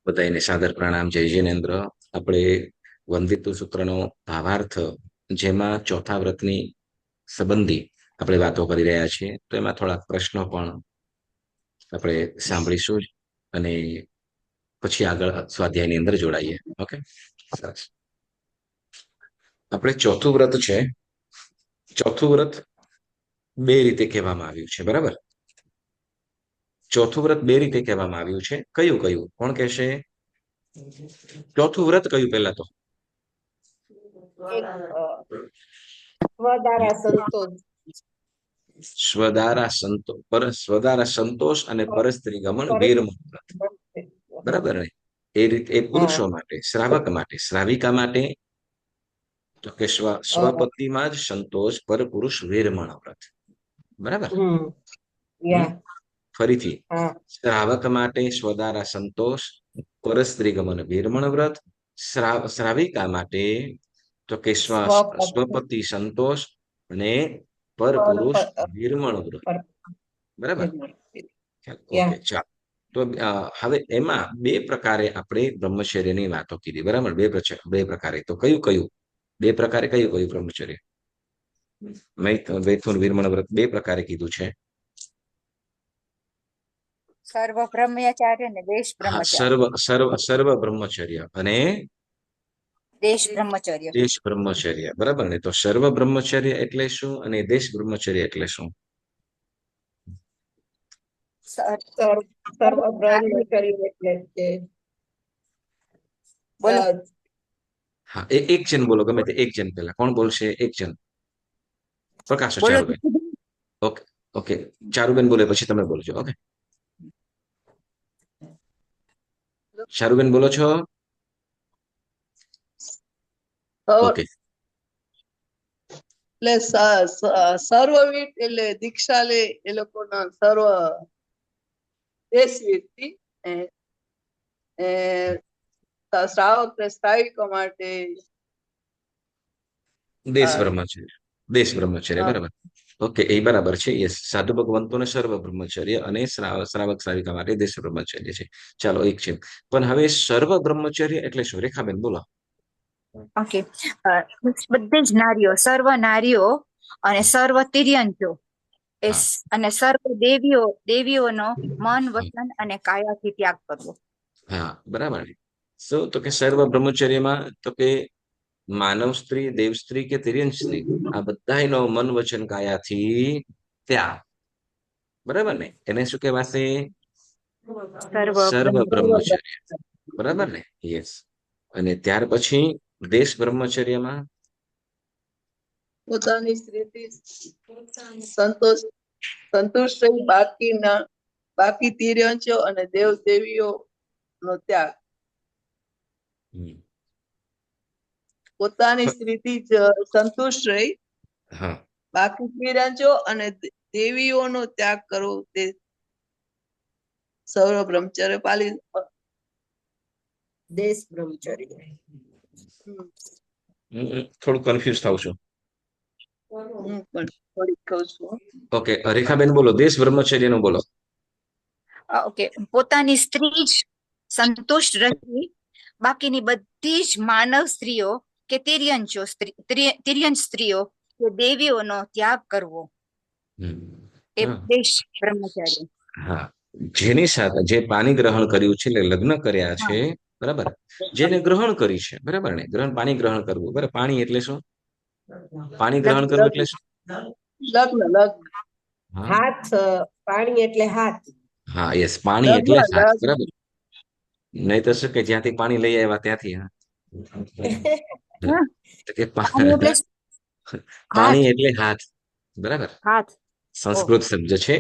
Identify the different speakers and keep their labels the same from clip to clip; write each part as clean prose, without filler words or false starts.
Speaker 1: બધાને સાદર પ્રણામ. જય જિનેન્દ્ર. આપણે વંદિત સૂત્રનો ભાવાર્થ, જેમાં ચોથા વ્રતની સંબંધી આપણે વાતો કરી રહ્યા છીએ, તો એમાં થોડાક પ્રશ્નો પણ આપણે સાંભળીશું અને પછી આગળ સ્વાધ્યાયની અંદર જોડાઈએ. ઓકે, સરસ. આપણે ચોથું વ્રત છે. ચોથું વ્રત બે રીતે કહેવામાં આવ્યું છે, બરાબર? ચોથું વ્રત બે રીતે કહેવામાં આવ્યું છે. કયું કયું કોણ કહેશે? ચોથું વ્રત કયું પહેલા તો?
Speaker 2: એક સ્વદારા સંતોષ.
Speaker 1: સ્વદારા સંતોષ અને પરસ્ત્રી ગમન વીરમણ વ્રત, બરાબર ને? એ રીતે એ પુરુષો માટે, શ્રાવક માટે. શ્રાવિકા માટે તો કે સ્વપતિમાં જ સંતોષ, પર પુરુષ વીરમણ વ્રત, બરાબર? ફરીથી, શ્રાવક માટે સ્વદારા સંતોષ, પરસ્ત્રી ગમન વીરમણ વ્રત. શ્રાવિકા માટે તો કે સ્વપતિ સંતોષ અને પર પુરુષ વીરમણ વ્રત, બરાબર? ઓકે, ચાલો. તો હવે એમાં બે પ્રકારે આપણે બ્રહ્મચર્યની વાતો કીધી, બરાબર? બે પ્રકારે. તો કયું કયું બે પ્રકારે કયું કયું બ્રહ્મચર્ય? મૈથુન વીરમણ વ્રત બે પ્રકારે કીધું છે.
Speaker 3: સર્વ બ્રહ્મચાર્ય ને દેશ બ્રહ્મચાર્ય.
Speaker 1: સર્વ બ્રહ્મચર્ય અને
Speaker 3: દેશ બ્રહ્મચર્ય.
Speaker 1: દેશ બ્રહ્મચર્ય, બરાબર ને? તો સર્વ બ્રહ્મચર્ય એટલે શું અને દેશ બ્રહ્મચર્ય એટલે શું?
Speaker 2: સર્વ બ્રહ્મચર્ય એટલે
Speaker 1: હા, એક જણ બોલો, ગમે તે એક જણ. પેલા કોણ બોલશે? એક જણ. પ્રકાશ. ચારુબેન. ઓકે ઓકે, ચારુબેન બોલે પછી તમે બોલજો. ઓકે, ચારુબેન બોલો છો? ઓકે.
Speaker 4: એટલે સર્વવીર એટલે દીક્ષા લે એ લોકોના સર્વ દેશવીરથી શ્રાવક ને શ્રાવિકો માટે
Speaker 1: દેશ બ્રહ્મચર્ય, બરાબર? ઓકે, એ બરાબર છે. યસ, સાધુ ભગવંતોને સર્વ બ્રહ્મચર્ય અને શ્રાવક શ્રાવિકા માટે દેશ બ્રહ્મચર્ય છે. ચાલો, એક છે. પણ હવે સર્વ બ્રહ્મચર્ય એટલે શું? રેખાબેન બોલો.
Speaker 3: ઓકે, બધી જ નારીઓ, સર્વ નારીઓ અને સર્વ તિર્યંજો અને સર્વ દેવીઓનો મન, વચન અને કાયાથી ત્યાગ કરવો.
Speaker 1: હા, બરાબર. શું તો કે સર્વ બ્રહ્મચર્યમાં તો કે માનવ સ્ત્રી, દેવ સ્ત્રી કે તિર્યંજ સ્ત્રી, આ બધાનો મન, વચન, કાયાથી ત્યાગ, બરાબર ને? એને શું કહેવાશે? સર્વ બ્રહ્મચર્ય, બરાબર ને? યસ. અને ત્યાર પછી દેશ બ્રહ્મચર્યમાં
Speaker 4: પોતાની સ્ત્રીથી સંતુષ્ટ રહી બાકી તિર્યંજો અને દેવ દેવીઓ નો ત્યાગ. પોતાની સ્ત્રીથી જ સંતુષ્ટ રહી બાકી તિર્યંજો અને દેવીઓનો ત્યાગ કરવો, તે સર્વ બ્રહ્મચર્ય પાલી
Speaker 2: દેશ બ્રહ્મચર્ય.
Speaker 1: થોડું કન્ફ્યુઝ થાવ છું.
Speaker 4: હું પણ થોડીક કહું છું.
Speaker 1: ઓકે, રેખાબેન બોલો, દેશ બ્રહ્મચર્ય નું બોલો.
Speaker 3: ઓકે, પોતાની સ્ત્રી જ સંતુષ્ટ રહી બાકીની બધી જ માનવ સ્ત્રીઓ કે તિર્યંજ સ્ત્રીઓ કે દેવીઓનો ત્યાગ કરવો, એ દેશ બ્રહ્મચર્ય.
Speaker 1: હા, જેની સાથે જે પાણી ગ્રહણ કર્યું છે, એટલે લગ્ન કર્યા છે, બરાબર? જેને ગ્રહણ કરી છે, બરાબર ને? પાણી ગ્રહણ કરવું, બરાબર? પાણી એટલે શું? પાણી ગ્રહણ કરવું એટલે શું?
Speaker 4: લગ્ન.
Speaker 2: હાથ, પાણી એટલે હાથ.
Speaker 1: હા, યસ, પાણી એટલે હાથ, બરાબર? નહીં તો શું કે જ્યાંથી પાણી લઈ આવ્યા ત્યાંથી. પાણી એટલે હાથ, બરાબર? સંસ્કૃત શબ્દ છે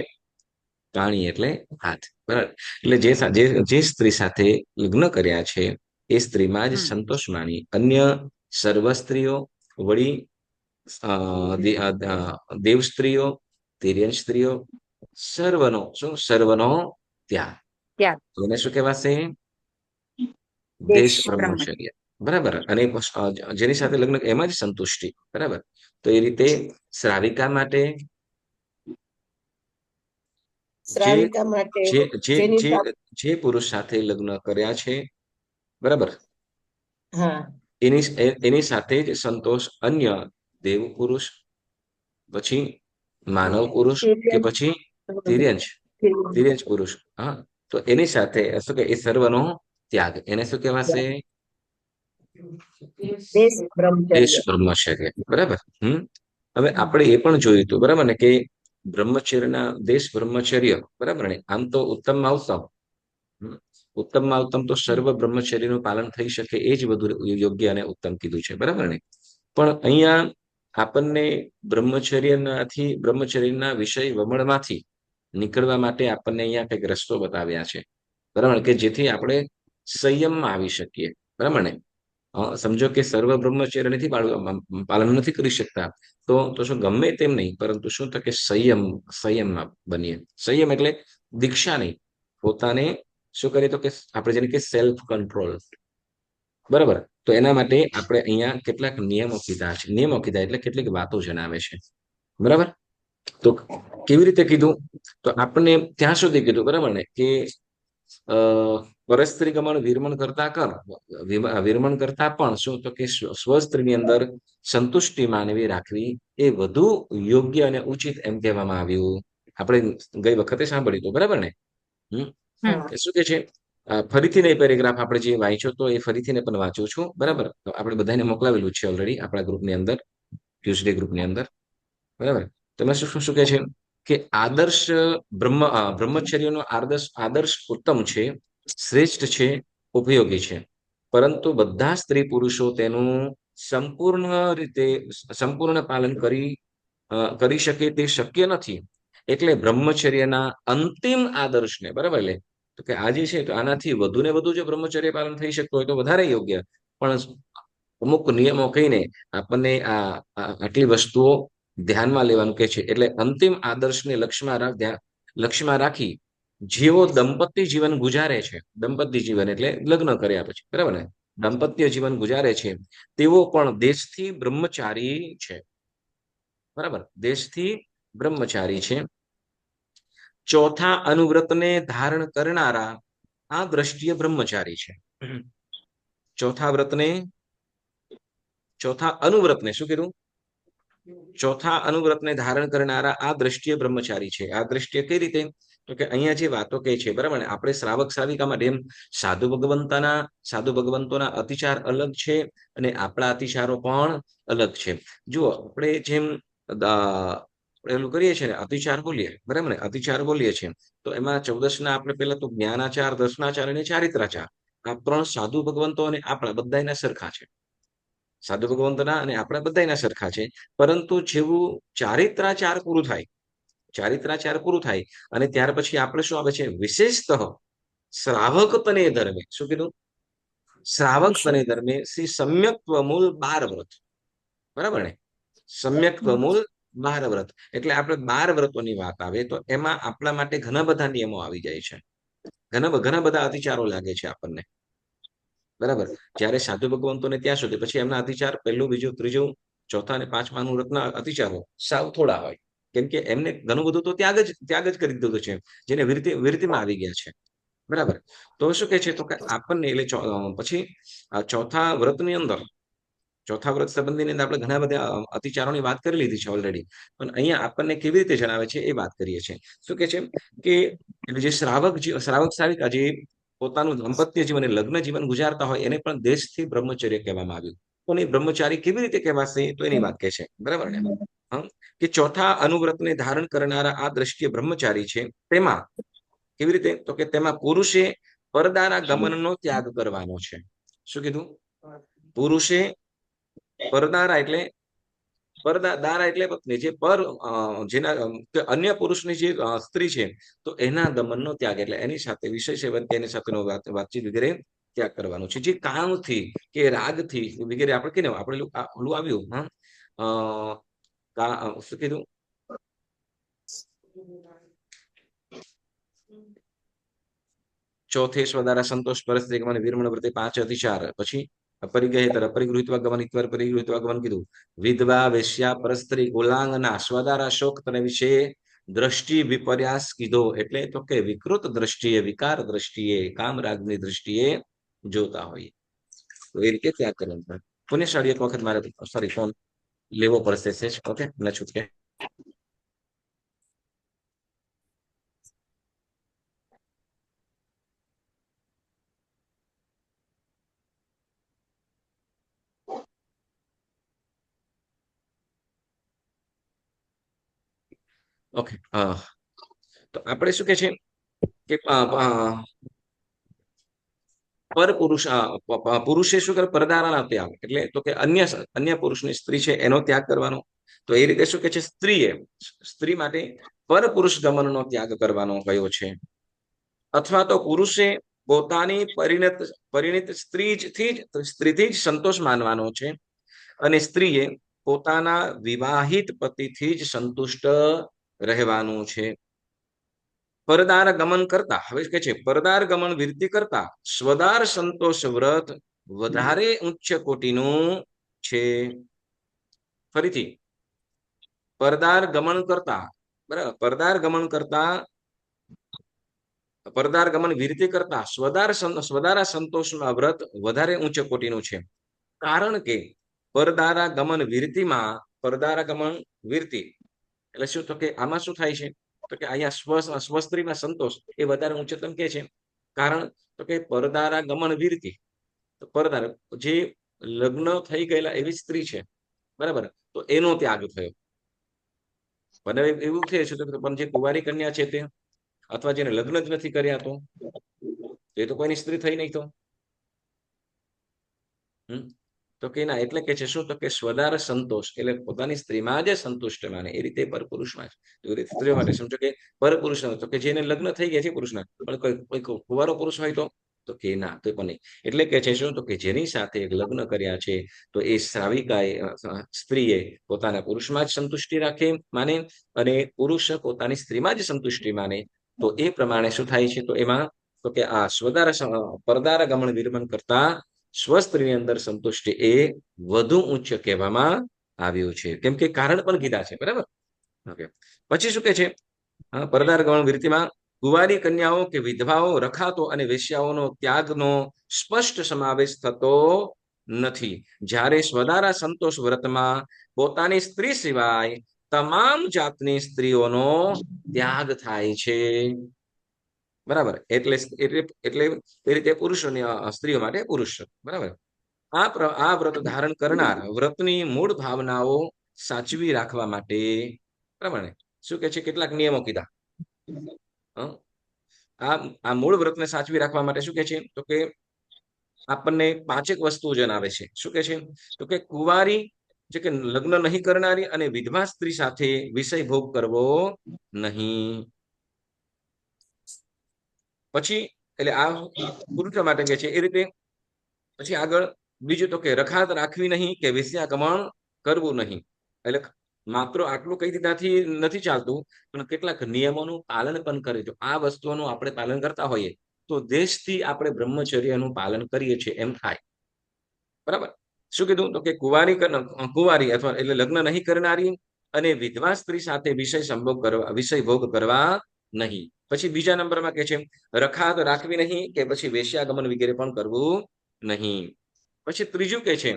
Speaker 1: પાણી એટલે હાથ, બરાબર? એટલે જે સ્ત્રી સાથે લગ્ન કર્યા છે એ સ્ત્રીમાં જ સંતોષ માની અન્ય સર્વ સ્ત્રીઓ, વળી દેવ સ્ત્રીઓ, તિર્યંજ સ્ત્રીઓ, સર્વનો ત્યાગ. એને શું કહેવાશે? દેશ બ્રહ્મચર્ય, બરાબર? અને જેની સાથે લગ્ન એમાં જ સંતુષ્ટિ, બરાબર? તો એ રીતે શ્રાવિકા માટે
Speaker 2: શ્રાવિકા માટે
Speaker 1: જે જે
Speaker 2: જેની
Speaker 1: જે
Speaker 2: સાથે
Speaker 1: જે પુરુષ સાથે લગ્ન કર્યા છે, બરાબર,
Speaker 2: હા
Speaker 1: એની સાથે જ સંતોષ અન્ય દેવ પુરુષ, પછી માનવ પુરુષ, કે
Speaker 2: તિર્યંશ,
Speaker 1: પછી
Speaker 2: તિર્યંશ.
Speaker 1: તિર્યંશ પુરુષ, હા, તો એની સાથે શું કે એ સર્વનો ત્યાગ, એને શું કહેવાશે?
Speaker 2: દેશ બ્રહ્મચર્ય.
Speaker 1: દેશ બ્રહ્મચર્ય, બરાબર. હવે આપણે એ પણ જોયું હતું, બરાબર ને, કે બ્રહ્મચર્યના દેશ બ્રહ્મચર્ય, બરાબર ને, આમ તો ઉત્તમમાં ઉત્તમ, ઉત્તમમાં ઉત્તમ તો સર્વ બ્રહ્મચર્યનું પાલન થઈ શકે એ જ બધું યોગ્ય અને ઉત્તમ કીધું છે, બરાબર ને. પણ અહીંયા આપણને બ્રહ્મચર્યના વિષય વમળમાંથી નીકળવા માટે આપણને અહીંયા કંઈક રસ્તો બતાવ્યા છે, બરાબર, કે જેથી આપણે સંયમમાં આવી શકીએ, બરાબર ને. સમજો કે સર્વ બ્રહ્મચર્ય નથી પાલન નથી કરી શકતા, તો શું ગમે તેમ નહીં, પરંતુ શું તો કે સંયમમાં બનીએ. સંયમ એટલે દીક્ષા નહીં, પોતાને શું કરીએ તો કે આપણે જેને કે સેલ્ફ કંટ્રોલ, બરાબર. તો એના માટે આપણે અહીંયા કેટલાક નિયમો કીધા છે. નિયમો કીધા એટલે કેટલીક વાતો જણાવે છે, બરાબર. તો કેવી રીતે કીધું? તો આપણને ત્યાં સુધી કીધું, બરાબર ને, કે પરસ્ત્રી ગમન વિરમણ કરતા પણ શું તો કે સ્વસ્ત્રીની અંદર સંતુષ્ટિ માનવી રાખવી એ વધુ યોગ્ય અને ઉચિત એમ કહેવામાં આવ્યું. આપણે ગઈ વખતે સાંભળ્યું હતું, બરાબર ને. શું કે છે? ફરીથી નહીં પેરેગ્રાફ આપણે જે વાંચ્યો તો એ ફરીથી પણ વાંચું છું, બરાબર. તો આપણે બધાને મોકલાવેલું છે ઓલરેડી આપણા ગ્રુપની અંદર, ટ્યુઝડે ગ્રુપની અંદર, બરાબર. તમે શું કહે છે કે આદર્શ બ્રહ્મચર્યનો આદર્શ ઉત્તમ છે, શ્રેષ્ઠ છે, ઉપયોગી છે, પરંતુ બધા સ્ત્રી પુરુષો તેનું સંપૂર્ણ પાલન કરી શકે તે શક્ય નથી. એટલે બ્રહ્મચર્યના અંતિમ આદર્શને, બરાબર, લે તો કે આ જે છે તો આનાથી વધુ ને વધુ જો બ્રહ્મચર્ય પાલન થઈ શકતું હોય તો વધારે યોગ્ય, પણ અમુક નિયમો કહીને આપણને આટલી વસ્તુઓ ધ્યાનમાં લેવાનું કે છે. એટલે અંતિમ આદર્શને લક્ષ્યમાં રાખી જેઓ દંપતી જીવન ગુજારે છે, દંપતી જીવન એટલે લગ્ન કર્યા પછી, બરાબર ને, દાંપત્ય જીવન ગુજારે છે, તેઓ પણ દેશથી બ્રહ્મચારી છે, બરાબર, દેશથી બ્રહ્મચારી છે. ચોથા અનુવ્રતને ધારણ કરનારા આ દ્રષ્ટિએ બ્રહ્મચારી છે. ચોથા અનુવ્રતને શું કીધું? ચોથા અનુવ્રતને ધારણ કરનારા આ દ્રષ્ટિએ બ્રહ્મચારી છે. આ દ્રષ્ટિએ કઈ રીતે? તો કે અહીંયા જે વાતો કહે છે, બરાબર ને, આપણે શ્રાવક શ્રાવિકા માટે એમ સાધુ ભગવંતોના અતિચાર અલગ છે અને આપણા અતિચારો પણ અલગ છે. જુઓ, આપણે જેમ પેલું કરીએ છીએ ને, અતિચાર બોલીએ, બરાબર ને, અતિચાર બોલીએ છીએ, તો એમાં 14 આપણે પેલા તો જ્ઞાનાચાર, દર્શનાચાર અને ચારિત્રાચાર, આ 3 સાધુ ભગવંતો અને આપણા બધાના સરખા છે. સાધુ ભગવંતના અને આપણા બધાના સરખા છે. પરંતુ જેવું ચારિત્રાચાર પૂરું થાય અને ત્યાર પછી આપણે શું આવે છે? વિશેષતઃ શ્રાવક તને ધર્મે, શું કીધું? શ્રાવક તને ધર્મે શ્રી સમ્યક્ત્વ મૂલ 12 વ્રત, બરાબર ને, સમ્યક્ત્વ મૂલ 12 વ્રત એટલે આપણે 12 વ્રતોની વાત આવે તો એમાં આપણા માટે ઘણા બધા નિયમો આવી જાય છે, ઘણા બધા અતિચારો લાગે છે આપણને, બરાબર. જ્યારે સાધુ ભગવંતોને ત્યાં સુધી પછી એમના અતિચાર પહેલું, બીજું, ત્રીજું, ચોથા અને પાંચમાનું વ્રતના અતિચારો સાવ થોડા હોય, કેમ કે એમને ઘણું બધું તો ત્યાગ જ કરી દીધું છે, જેને વિરતિમાં આવી ગયા છે, બરાબર. તો શું કે છે? તો કે આપણને એટલે પછી ચોથા વ્રતની અંદર, ચોથા વ્રત સંબંધીની અંદર આપણે ઘણા બધા અતિચારોની વાત કરી લીધી છે ઓલરેડી, પણ અહીંયા આપણને કેવી રીતે જણાવે છે એ વાત કરીએ છીએ. શું કે છે કે જે શ્રાવક શ્રાવિકા જે પોતાનું દાંપત્ય જીવન લગ્ન જીવન ગુજારતા હોય એને પણ દેશથી બ્રહ્મચર્ય કહેવામાં આવ્યું. તો એ બ્રહ્મચારી કેવી રીતે કહેવાશે? તો એની વાત કહે છે, બરાબર ને, કે ચોથા અનુવ્રતને ધારણ કરનારા આ દ્રષ્ટિએ બ્રહ્મચારી છે. તેમાં કેવી રીતે? તો કે તેમાં પુરુષે પરદાના ગમનનો ત્યાગ કરવાનો છે. શું કીધું? પુરુષે પરદારા એટલે પત્ની, જે જેના અન્ય પુરુષની જે સ્ત્રી છે તો એના દમનનો ત્યાગ એટલે એની સાથે વિષય સેવન કે એની સાથેનો વાતચીત વગેરે ત્યાગ કરવાનો છે. જે કામથી કે રાગથી વગેરે આપણે કહીને આપણે ઓલું આવ્યું, શું કીધું? ચોથે સ્વદારા સંતોષ પરસ્ત્રી ગમન વિરમણ વ્રતે 5 અતિચાર, પછી અપરિગ્રહેતર અપરિગૃહિત્વા ગમન ઇત્વર પરિગૃહિત્વા ગમન કીધું. વિધવા, વેશ્યા, પરસ્ત્રી, કુલાંગના, સ્વદારા, શોક તને વિશે દ્રષ્ટિ વિપર્યાસ કીધો એટલે તો કે વિકૃત દ્રષ્ટિએ, વિકાર દ્રષ્ટિએ, કામ રાગની દ્રષ્ટિએ જોતા હોઈએ. તો એ રીતે ત્યાગ કરવાનું થાય. પુણ્યશાળી એક વખત મારે સોરી ફોન લેવો પડશે. ઓકે, ન છૂટકે. ઓકે, તો આપણે શું કે છે કે પુરુષે શું કરે? પરદારાના ત્યાગ એટલે તો કે અન્ય પુરુષની સ્ત્રી છે એનો ત્યાગ કરવાનો. તો એ રીતે શું કે છે? સ્ત્રી માટે પરપુરુષ ગમનનો ત્યાગ કરવાનો કયો છે? અથવા તો પુરુષે પોતાની પરિણિત સ્ત્રીથી જ સંતોષ માનવાનો છે અને સ્ત્રીએ પોતાના વિવાહિત પતિથી જ સંતુષ્ટ રહેવાનું છે. પરદાર ગમન કરતા, હવે કે છે પરદાર ગમન વિરતિ કરતા સ્વદાર સંતોષ વ્રત વધારે ઉચ્ચ કોટીનું છે. ફરીથી પરદાર ગમન કરતા, બરાબર, પરદાર ગમન વિરતિ કરતા સ્વદારા સંતોષમાં વ્રત વધારે ઉચ્ચ કોટીનું છે. કારણ કે પરદારા ગમન વિરતિ એટલે શું? તો કે આમાં શું થાય છે? તો કે અહીંયા સ્વસ્ત્રીમાં સંતોષ એ વધારે ઉચ્ચતમ કે છે. કારણ તો કે પરદારા ગમન વિરતિ, તો પરદાર જે લગ્ન થઈ ગયેલા એવી સ્ત્રી છે, બરાબર, તો એનો ત્યાગ થયો. પણ એવું થયું છે પણ જે કુંવારી કન્યા છે તે, અથવા જેને લગ્ન જ નથી કર્યા, તો એ તો કોઈની સ્ત્રી થઈ નહીં. તો કે ના, એટલે કે છે શું? તો કે સ્વદાર સંતોષ એટલે પોતાની સ્ત્રીમાં જ સંતુષ્ટ માને, એ રીતે પરપુરુષમાં જ. એ રીતે સ્ત્રીઓ માટે સમજો કે પરપુરુષ, તો કે જેને લગ્ન થઈ ગયા છે પુરુષના, પણ કોઈ કુંવારો પુરુષ હોય તો કે ના, તો પણ નહીં. એટલે કે છે શું? તો કે જેની સાથે લગ્ન કર્યા છે તો એ શ્રાવિકાએ સ્ત્રીએ પોતાના પુરુષમાં જ સંતુષ્ટિ રાખે માને, અને પુરુષ પોતાની સ્ત્રીમાં જ સંતુષ્ટિ માને. તો એ પ્રમાણે શું થાય છે? તો એમાં તો કે આ પરદાર ગમન વિરમણ કરતા સ્વસ્ત્રીની અંદર સંતુષ્ટિ એ વધુ ઉચ્ચ કહેવામાં આવ્યું છે. કેમ કે કારણ પણ કીધા છે, બરાબર. ઓકે, પછી શું કે છે? પરદાર ગમન વિરતિમાં કુંવારી કન્યાઓ કે વિધવાઓ, રખાતો અને વેશ્યાઓનો ત્યાગનો સ્પષ્ટ સમાવેશ થતો નથી. જ્યારે સ્વદારા સંતોષ વ્રતમાં પોતાની સ્ત્રી સિવાય તમામ જાતની સ્ત્રીઓનો ત્યાગ થાય છે, બરાબર. એટલે એ રીતે પુરુષોની સ્ત્રીઓ માટે પુરુષ, બરાબર. આ વ્રત ધારણ કરનાર વ્રતની મૂળ ભાવનાઓ સાચવી રાખવા માટે, બરાબર, શું કે છે? કેટલાક નિયમો કીધા. આ મૂળ વ્રતને સાચવી રાખવા માટે શું કે છે? તો કે આપણને 5 વસ્તુ જણાવે છે. શું કે છે? તો કે કુંવારી જે કે લગ્ન નહીં કરનારી અને વિધવા સ્ત્રી સાથે વિષય ભોગ કરવો નહીં. પછી એટલે આ પુરુષ માટે કે છે એ રીતે. પછી આગળ બીજું તો કે રખાત રાખવી નહીં કે વેશ્યાગમન કરવું નહીં. એટલે માત્ર આટલું કહી દીધાથી નથી ચાલતું, પણ કેટલાક નિયમોનું પાલન પણ કરે. જો આ વસ્તુઓનું આપણે પાલન કરતા હોઈએ તો દેશથી આપણે બ્રહ્મચર્યનું પાલન કરીએ છીએ એમ થાય, બરાબર. શું કીધું? તો કે કુંવારી અથવા એટલે લગ્ન નહીં કરનારી અને વિધવા સ્ત્રી સાથે વિષય ભોગ કરવા નહીં. પછી બીજા નંબરમાં કે છે રખાત રાખવી નહીં કે પછી વેશ્યાગમન વગેરે પણ કરવું નહીં. પછી ત્રીજું કે છે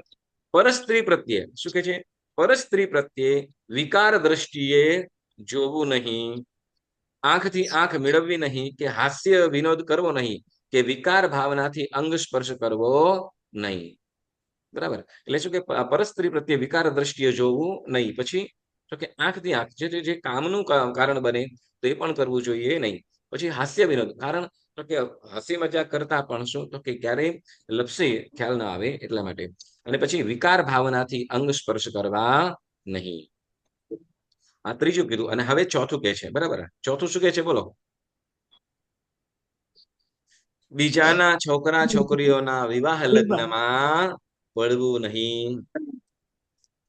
Speaker 1: પરસ્ત્રી પ્રત્યે, શું કે છે? પરસ્ત્રી પ્રત્યે વિકાર દ્રષ્ટિએ જોવું નહીં, આંખથી આંખ મેળવવી નહીં કે હાસ્ય વિનોદ કરવો નહીં કે વિકાર ભાવનાથી અંગ સ્પર્શ કરવો નહીં, બરાબર. એટલે શું કે પરસ્ત્રી પ્રત્યે વિકાર દ્રષ્ટિએ જોવું નહીં. પછી તો કે આંખથી આંખ જે કામનું કારણ બને તો એ પણ કરવું જોઈએ નહીં. પછી હાસ્ય વિનોદ, કારણ તો કે હસી મજાક કરતા પણ શું તો કે ક્યારેય લપસી ખ્યાલ ના આવે એટલા માટે. અને પછી વિકાર ભાવનાથી અંગ સ્પર્શ કરવા નહીં. આ ત્રીજું કીધું. અને હવે ચોથું કે છે, બરાબર. ચોથું શું કે છે? બોલો. બીજાના છોકરા છોકરીઓના વિવાહ લગ્નમાં પડવું નહીં,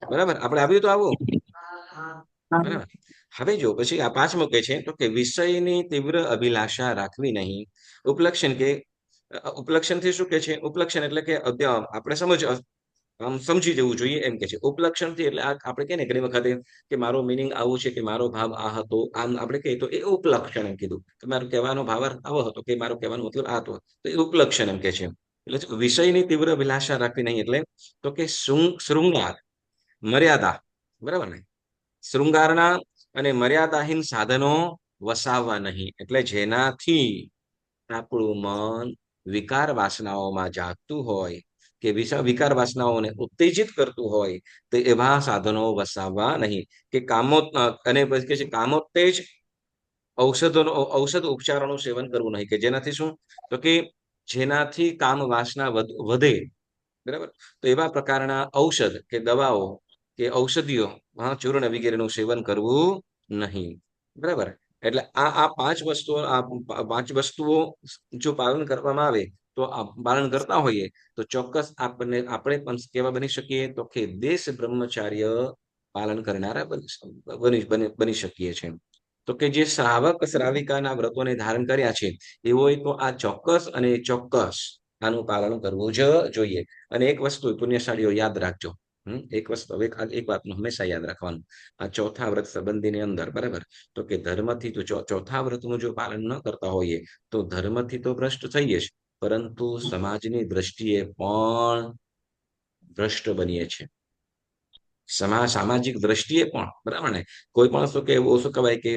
Speaker 1: બરાબર. આપણે આવ્યું તો આવું, બરાબર. હવે જો પછી આ 5મું કે છે તો કે વિષયની તીવ્ર અભિલાષા રાખવી નહીં. ઉપલક્ષણ થી શું કે છે? ઉપલક્ષણ એટલે કે આપણે સમજ આમ સમજી જવું જોઈએ એમ કે છે. ઉપલક્ષણથી એટલે આ આપણે કહીએ ને ઘણી વખતે કે મારો મિનિંગ આવું છે કે મારો ભાવ આ હતો, આમ આપણે કહીએ તો એ ઉપલક્ષણ એમ કીધું કે મારો કહેવાનો ભાવ આવો હતો કે મારો કહેવાનો મતલબ આ હતો, તો એ ઉપલક્ષણ એમ કે છે. એટલે વિષયની તીવ્ર અભિલાષા રાખવી નહીં, એટલે તો કે શૃંગાર, મર્યાદા, બરાબર ને, શૃંગારના અને મર્યાદાહીન સાધનો વસાવવા નહીં, એટલે જેનાથી આપણું મન વિકાર વાસનાઓમાં જાગતું હોય કે વિકાર વાસનાઓને ઉત્તેજિત કરતું હોય તો એવા સાધનો વસાવવા નહીં કે અને પછી કે છે કામોત્તેજ ઔષધ ઉપચારોનું સેવન કરવું નહીં કે જેનાથી શું, તો કે જેનાથી કામ વાસના વધે, બરાબર, તો એવા પ્રકારના ઔષધ કે દવાઓ કે ઔષધિઓ ચૂર્ણ વગેરેનું સેવન કરવું નહીં, બરાબર. એટલે આ પાંચ વસ્તુઓ જો પાલન કરવામાં આવે તો પાલન કરતા હોઈએ તો ચોક્કસ આપણે પણ કેવા બની શકીએ, તો કે દેશ બ્રહ્મચાર્ય પાલન કરનારા બની શકીએ છીએ. તો કે જે શ્રાવક શ્રાવિકાના વ્રતોને ધારણ કર્યા છે એઓએ તો આ ચોક્કસ અને ચોક્કસ આનું પાલન કરવું જ જોઈએ. અને એક વસ્તુ પુણ્યશાળીઓ યાદ રાખજો, એક વસ્તુ હવે એક વાતનું હંમેશા યાદ રાખવાનું, આ ચોથા વ્રત સંબંધીની અંદર, બરાબર, તો કે ધર્મથી તો ચોથા વ્રતનું જો પાલન ન કરતા હોઈએ તો ધર્મથી તો ભ્રષ્ટ થઈએ જ, પરંતુ સમાજની દ્રષ્ટિએ પણ ભ્રષ્ટ બનીએ છીએ. સામાજિક દ્રષ્ટિએ પણ, બરાબર ને, કોઈ પણ શું કે શું કહેવાય કે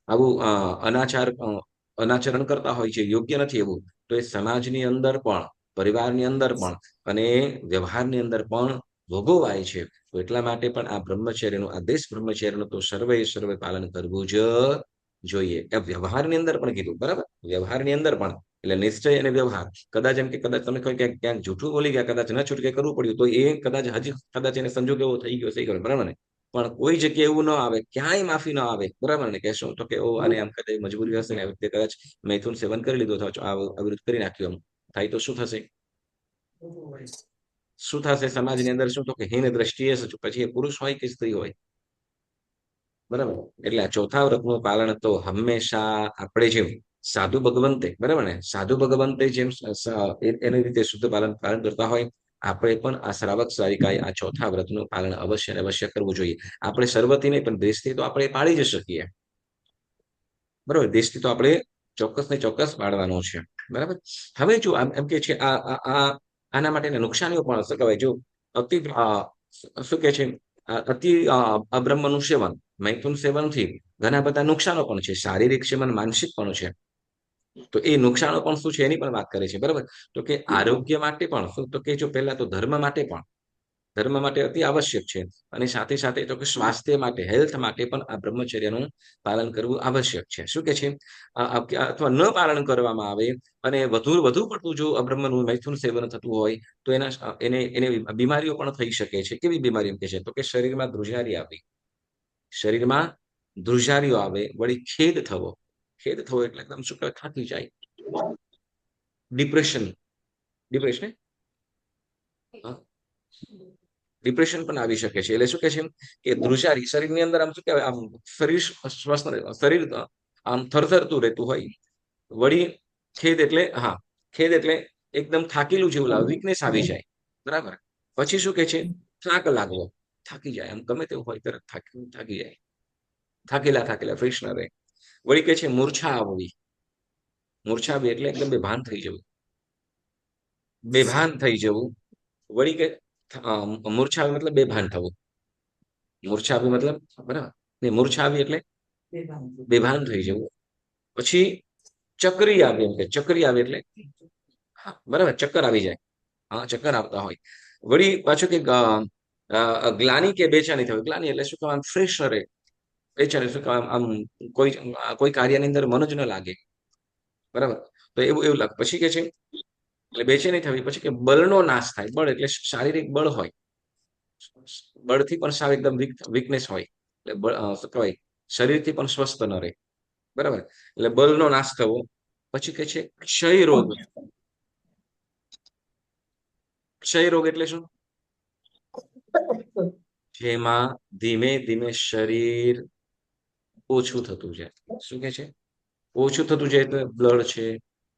Speaker 1: આવું અનાચરણ કરતા હોય છે, યોગ્ય નથી એવું, તો એ સમાજની અંદર પણ, પરિવારની અંદર પણ અને વ્યવહારની અંદર પણ ભોગવાય છે. તો એટલા માટે પણ આ બ્રહ્મચર્યનું, આ દેશ બ્રહ્મચર્યનું તો સર્વે પાલન કરવું જ જોઈએ. એ વ્યવહારની અંદર પણ કીધું, બરાબર, વ્યવહારની અંદર પણ, એટલે નિશ્ચય અને વ્યવહાર. કદાચ એમ કે કદાચ તમે કોઈ ક્યાંક જૂઠું બોલી ગયા, કદાચ ન છૂટકે કરવું પડ્યું, તો એ કદાચ હજી કદાચ એને સંજોગ એવો થઈ ગયો, બરાબર ને, પણ કોઈ જગ્યાએ એવું ન આવે, ક્યાંય માફી ન આવે, બરાબર ને, કે શું, તો કે આને આમ કદાચ મજબૂરી હશે ને, વ્યક્તિ કદાચ મૈથુન સેવન કરી લીધું અથવા આવી રીતે કરી નાખ્યું, એમ થાય તો શું થશે, શું થશે સમાજની અંદર, શું, તો કે હીન દ્રષ્ટિએ પછી એ પુરુષ હોય કે સ્ત્રી હોય, બરાબર. એટલે આ ચોથા વ્રતનું પાલન તો હંમેશા આપણે જેમ સાધુ ભગવંતે, બરાબર ને, સાધુ ભગવંતે જેમ એની રીતે શુદ્ધ પાલન કરતા હોય, આપણે પણ આ શ્રાવક શ્રાવિકાએ આ ચોથા વ્રતનું પાલન અવશ્ય કરવું જોઈએ. આપણે સર્વથી નહીં પણ દેશથી તો આપણે પાળી જ શકીએ, બરાબર, દેશથી તો આપણે ચોક્કસ ને ચોક્કસ પાડવાનું છે, બરાબર. હવે જો એમ કે છે આના માટેના નુકસાનીઓ પણ શું કહેવાય, જો અતિ શું કે છે અતિ અબ્રહ્મનું સેવન, મૈથુન સેવનથી ઘણા બધા નુકસાનો પણ છે, શારીરિક છે અને માનસિક પણ છે. તો એ નુકસાનો પણ શું છે એની પણ વાત કરે છે, બરાબર. તો કે આરોગ્ય માટે પણ શું, તો કે જો પહેલા તો ધર્મ માટે અતિ આવશ્યક છે, અને સાથે સાથે તો કે સ્વાસ્થ્ય માટે, હેલ્થ માટે પણ આ બ્રહ્મચર્યનું પાલન કરવું આવશ્યક છે. શું કે છે, અથવા ન પાલન કરવામાં આવે અને વધુ પડતું જો અબ્રહ્મનું મૈથુન સેવન થતું હોય તો એને બીમારીઓ પણ થઈ શકે છે. કેવી બીમારી કે છે, તો કે શરીરમાં ધ્રુજારીઓ આવે, વળી ખેદ થવો એટલે એકદમ શું કહેવાય, થાકી જાય, ડિપ્રેશન પણ આવી શકે છે. એટલે શું કે છે કે ધ્રુજારી શરીરની અંદર આમ શું કહેવાય, આમ શરીર સ્વસ્થ, શરીર આમ થરથરતું રહેતું હોય, વળી ખેદ એટલે એકદમ થાકેલું જેવું લાગે, વીકનેસ આવી જાય, બરાબર. પછી શું કે છે, થાક લાગવો, થાકી જાય, આમ ગમે તેવું હોય તરત થાકી જાય, થાકેલા ફ્રેશ ન રહે. વળી કે છે મૂર્છા આવવી એટલે એકદમ બેભાન થઈ જવું. વળી કે મૂર્છા આવી મતલબ બેભાન થવું, બરાબર ને, મૂર્છા આવી એટલે બેભાન થઈ જવું. પછી ચક્રી આવે, એટલે બરાબર, ચક્કર આવી જાય, ચક્કર આવતા હોય. વળી પાછું કે ગ્લાની કે બેચેની થવી, ગ્લાની એટલે શું કહેવાય, ફ્રેશ રહે, બેચેની શું કહેવાય, આમ કોઈ કાર્યની અંદર મન જ ન લાગે, બરાબર. તો એવું લાગે. પછી કે છે એટલે બેચેની થવી. પછી કે બળનો નાશ થાય, બળ એટલે શારીરિક બળ હોય, બળથી પણ સાવ એકદમ વીકનેસ હોય, એટલે શું કહેવાય, શરીરથી પણ સ્વસ્થ ન રહે, બરાબર. એટલે બળનો નાશ થવો. પછી કે છે ક્ષય રોગ એટલે શું, જેમાં ધીમે ધીમે શરીર ઓછું થતું જાય. શું કે છે, ઓછું થતું જાય, એટલે બ્લડ છે,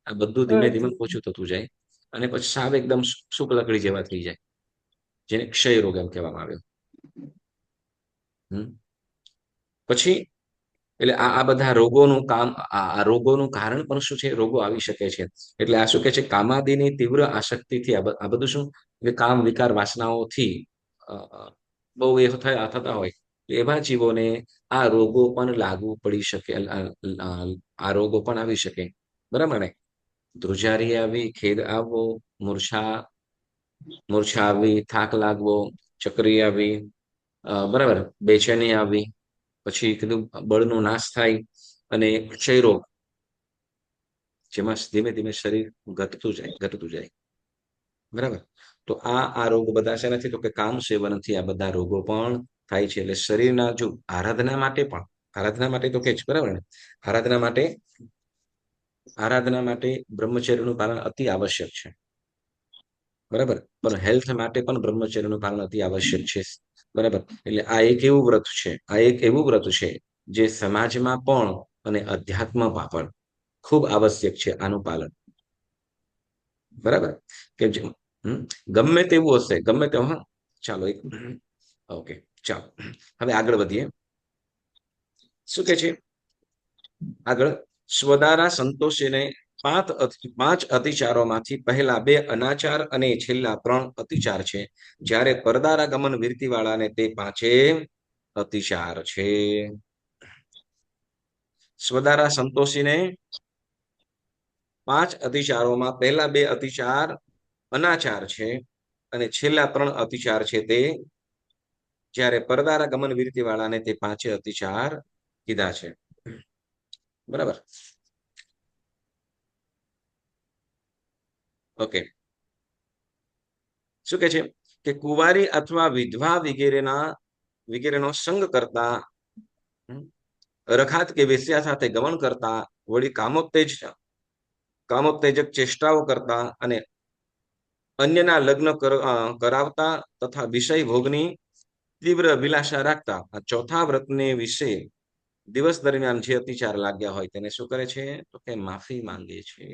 Speaker 1: આ બધું ધીમે ધીમે ઓછું થતું જાય. અને પછી સાવ એકદમ શુક લકડી જેવા થઈ જાય, જેને ક્ષય રોગ એમ કહેવામાં આવ્યો. પછી એટલે આ બધા રોગોનું કામ, આ રોગોનું કારણ પણ શું છે? રોગો આવી શકે છે. એટલે આ શું કે છે? કામાદિની તીવ્ર આસક્તિથી આ બધું શું કામ વિકાર વાસનાઓથી બહુ એ થતા હોય, એવા જીવોને આ રોગો પણ લાગુ પડી શકે, આ રોગો પણ આવી શકે. બરાબર ને? ધ્રુજારી આવી, ખેદ આવવો, મૂર્છા આવી, થાક લાગવો, ચક્રી આવી, બરાબર, બેચેની આવી, પછી કીધું બળનો નાશ થાય, અને ક્ષય રોગ, જેમાં ધીમે ધીમે શરીર ઘટતું જાય. બરાબર. તો આ રોગ બધા છે નથી તો કે કામ સેવનથી આ બધા રોગો પણ થાય છે. એટલે શરીરના જો આરાધના માટે તો કે જ બરાબર ને, આરાધના માટે બ્રહ્મચર્યનું પાલન અતિ આવશ્યક છે. બરાબર. પણ હેલ્થ માટે પણ બ્રહ્મચર્યનું પાલન અતિ આવશ્યક છે. બરાબર. એટલે આ એક એવું વ્રત છે જે સમાજમાં પણ અને અધ્યાત્મમાં પણ ખૂબ આવશ્યક છે આનું પાલન. બરાબર. કે ગમે તેવું હશે, ગમે તેવું. હા, ચાલો ઓકે, ચાલો હવે આગળ વધીએ. શું કે છે આગળ? સ્વદારા સંતોષીને 5 અતિચારોમાંથી પહેલા 2 અનાચાર અને છેલ્લા 3 અતિચાર છે, જ્યારે પરદારા ગમન વિરતિવાળાને તે 5 અતિચાર છે. સ્વદારા સંતોષીને 5 અતિચારોમાં પહેલા 2 અતિચાર અનાચાર છે, અને છેલ્લા 3 અતિચાર છે તે, જ્યારે પરદારા ગમન વિરતિવાળાને તે 5 અતિચાર કીધા છે. બરાબર. ઓકે. શું કે છે કે કુંવારી અથવા વિધવા વગેરેનો સંગ કરતા, રખાત કે વેશ્યા સાથે ગમન કરતા, વળી કામોત્તેજક ચેષ્ટાઓ કરતા અને અન્યના લગ્ન કરાવતા તથા વિષય ભોગની તીવ્ર અભિલાષા રાખતા આ ચોથા વ્રતને વિશે દિવસ દરમિયાન જે અતિચાર લાગ્યા હોય તેને શું કરે છે? તો કે માફી માંગે છે.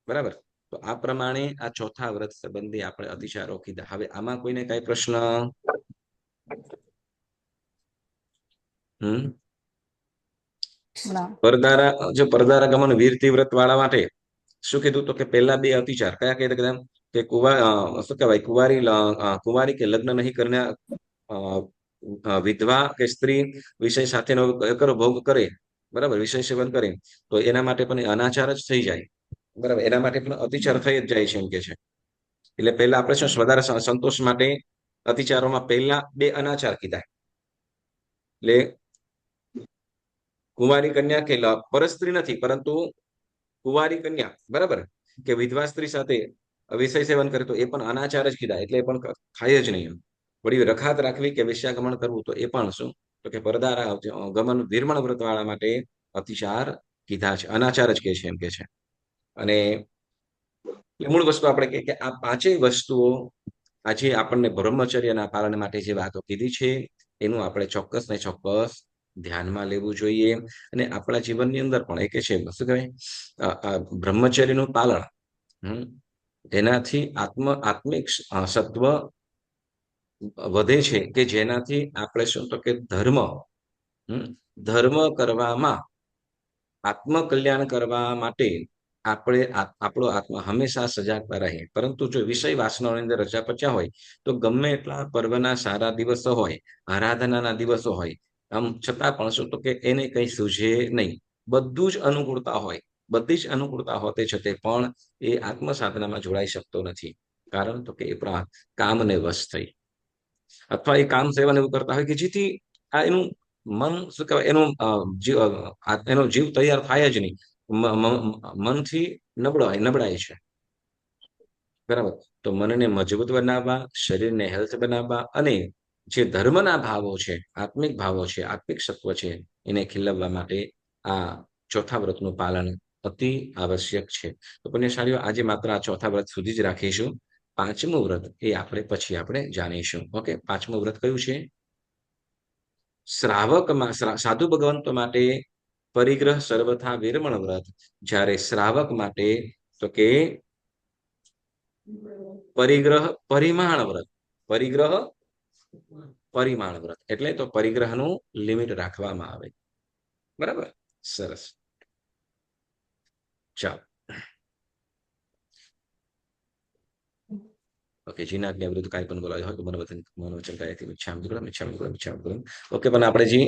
Speaker 1: બરાબર. તો આ પ્રમાણે આ ચોથા વ્રત સંબંધી આપણે અતિચારો કીધા. હવે આમાં કોઈને કઈ પ્રશ્ન? પરદારા ગમન વીરતી વ્રત વાળા માટે શું કીધું? તો કે પહેલા 2 અતિચાર કયા કીધા? કે શું કહેવાય, કુંવારી કે લગ્ન નહીં કરનાર વિધવા કે સ્ત્રી વિષય સાથેનો ભોગ કરે, બરાબર, વિષય સેવન કરે, તો એના માટે પણ અનાચાર જ થઈ જાય. બરાબર. એના માટે પણ અતિચાર થઈ જ જાય છે એમ કે છે. એટલે પહેલા આપણે શું વધારે સંતોષ માટે અતિચારોમાં પહેલા 2 અનાચાર કીધા. એટલે કુંવારી કન્યા કે પરસ્ત્રી નથી, પરંતુ કુંવારી કન્યા, બરાબર, કે વિધવા સ્ત્રી સાથે વિષય સેવન કરે તો એ પણ અનાચાર જ કીધા. એટલે એ પણ થાય જ નહીં. વળી રખાત રાખવી કે વેશ્યાગમન કરવું, તો એ પણ શું? તો કે પરદારા ગમન વિરમણ વ્રત વાળા માટે અતિચાર કીધા છે, અનાચાર જ કે છે એમ કે છે. અને મૂળ વસ્તુ આપણે કે આ 5 વસ્તુઓ આજે આપણને બ્રહ્મચર્યના પાલન માટે જે વાતો કીધી છે એનું આપણે ચોક્કસ ને ચોક્કસ ધ્યાનમાં લેવું જોઈએ. અને આપણા જીવનની અંદર પણ એ કે છે શું કહેવાય, બ્રહ્મચર્યનું પાલન, એનાથી આત્મિક સત્વ વધે છે, કે જેનાથી આપણે શું તો કે ધર્મ કરવામાં, આત્મકલ્યાણ કરવા માટે આપણો આત્મા હંમેશા સજાગતા રહે. પરંતુ જો વિષય વાસનાઓની અંદર રચા પચ્યા હોય તો ગમે એટલા પર્વના સારા દિવસો હોય, આરાધનાના દિવસો હોય, આમ છતાં પણ શું તો કે એને કઈ સૂઝે નહીં. બધું જ અનુકૂળતા હોય, બધી જ અનુકૂળતા હોતે છતાં પણ એ આત્મ સાધનામાં જોડાઈ શકતો નથી. કારણ તો કે એ કામને વશ થઈ, અથવા એ કામ સેવન એવું કરતા હોય કે જેથી આ એનું મન શું કહેવાય, એનો જીવ તૈયાર થાય જ નહીં. મનથી નબળાય છે. બરાબર. તો મનને મજબૂત બનાવવા, શરીરને હેલ્થ બનાવવા, અને જે ધર્મના ભાવો છે, આત્મિક ભાવો છે, આત્મિક સત્વ છે, એને ખીલવવા માટે આ ચોથા વ્રતનું પાલન અતિ આવશ્યક છે. તો પુણ્યશાળીઓ, આજે માત્ર આ ચોથા વ્રત સુધી જ રાખીશું. 5મું વ્રત એ પછી આપણે જાણીશું. ઓકે. 5મું વ્રત કયું છે? સાધુ ભગવંતો માટે પરિગ્રહ સર્વથા વિરમણ વ્રત, જ્યારે શ્રાવક માટે તો કે પરિગ્રહ પરિમાણ વ્રત, પરિગ્રહ પરિમાણ વ્રત એટલે તો પરિગ્રહનું લિમિટ રાખવામાં આવે. બરાબર, સરસ. ચાલો, ઓકે. જીનાજ્ઞા વિરુદ્ધ કાંઈ પણ બોલાય હોય તો મનોવચન કાયથી મિચ્છામિ દુક્કડમ. ઓકે, પણ આપણે જી